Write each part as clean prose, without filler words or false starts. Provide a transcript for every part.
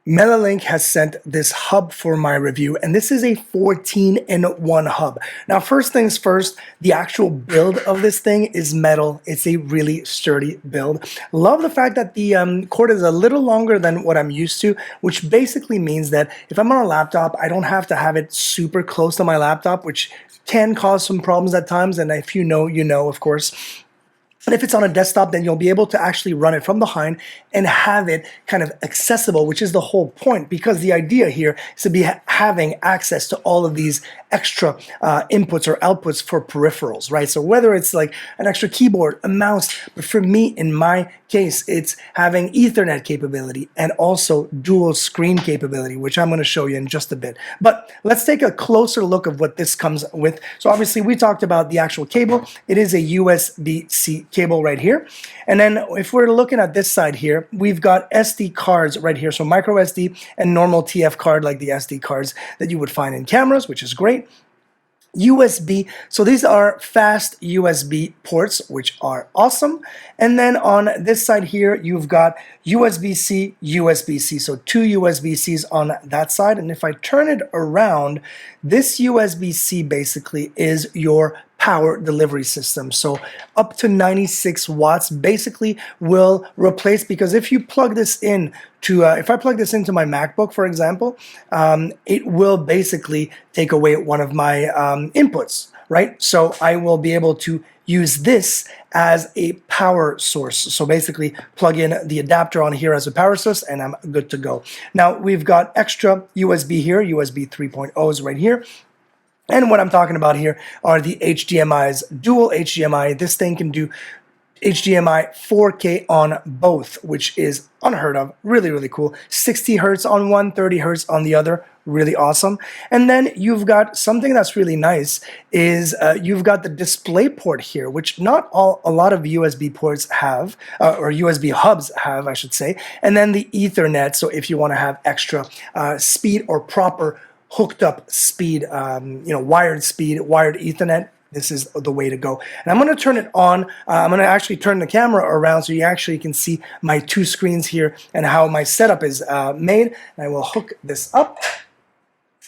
Melalink has sent this hub for my review, and this is a 14-in-1 hub. Now, first things first, the actual build of this thing is metal. It's a really sturdy build. Love the fact that the cord is a little longer than what I'm used to, which basically means that if I'm on a laptop, I don't have to have it super close to my laptop, which can cause some problems at times, and if you know, you know, of course. But if it's on a desktop, then you'll be able to actually run it from behind and have it kind of accessible, which is the whole point, because the idea here is to be having access to all of these extra inputs or outputs for peripherals, right? So whether it's like an extra keyboard, a mouse, but for me, in my case, it's having Ethernet capability and also dual screen capability, which I'm going to show you in just a bit. But let's take a closer look of what this comes with. So obviously we talked about the actual cable. It is a USB-C cable right here. And then if we're looking at this side here, we've got SD cards right here. So micro SD and normal TF card, like the SD cards that you would find in cameras, which is great. USB, so these are fast USB ports, which are awesome. And then on this side here, you've got USB-C, USB-C, so two USB-Cs on that side. And if I turn it around, this USB-C basically is your power delivery system. So up to 96 watts basically will replace, because if you plug this in to, if I plug this into my MacBook, for example, it will basically take away one of my inputs, right? So I will be able to use this as a power source. So basically plug in the adapter on here as a power source and I'm good to go. Now we've got extra USB here, USB 3.0s right here. And what I'm talking about here are the HDMIs, dual HDMI. This thing can do HDMI 4K on both, which is unheard of. Really, really cool. 60 hertz on one, 30 hertz on the other. Really awesome. And then you've got something that's really nice is you've got the DisplayPort here, which not a lot of USB ports have, or USB hubs have, I should say. And then the Ethernet, so if you want to have extra speed or proper hooked up speed, wired speed, wired Ethernet, this is the way to go. And I'm going to turn it on. I'm going to actually turn the camera around so you actually can see my two screens here and how my setup is made. And I will hook this up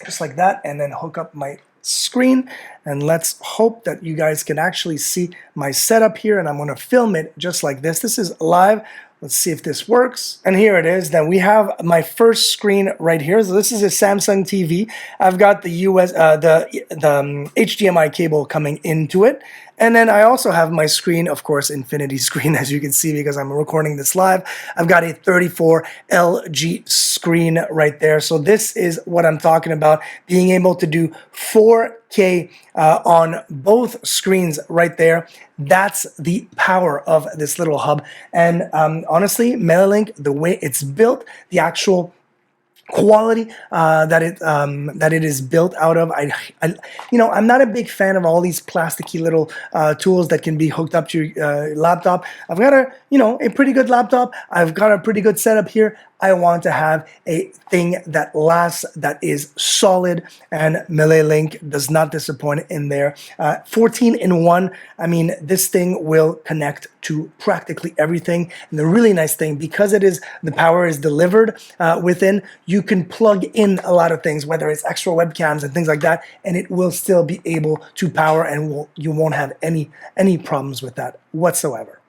just like that and then hook up my screen. And let's hope that you guys can actually see my setup here. And I'm going to film it just like this. This is live. Let's see if this works. And here it is. Then we have my first screen right here. So this is a Samsung TV. I've got the HDMI cable coming into it. And then I also have my screen, of course, infinity screen, as you can see, because I'm recording this live. I've got a 34 LG screen right there. So this is what I'm talking about, being able to do 4K on both screens right there. That's the power of this little hub. And honestly, Melalink, the way it's built, the actual quality that it is built out of, I'm not a big fan of all these plasticky little tools that can be hooked up to your laptop. I've got a pretty good laptop. I've got a pretty good setup here. I want to have a thing that lasts, that is solid, and Melalink does not disappoint in there. 14-in-1, I mean, this thing will connect to practically everything. And the really nice thing, because the power is delivered within, you can plug in a lot of things, whether it's extra webcams and things like that, and it will still be able to power, and you won't have any problems with that whatsoever.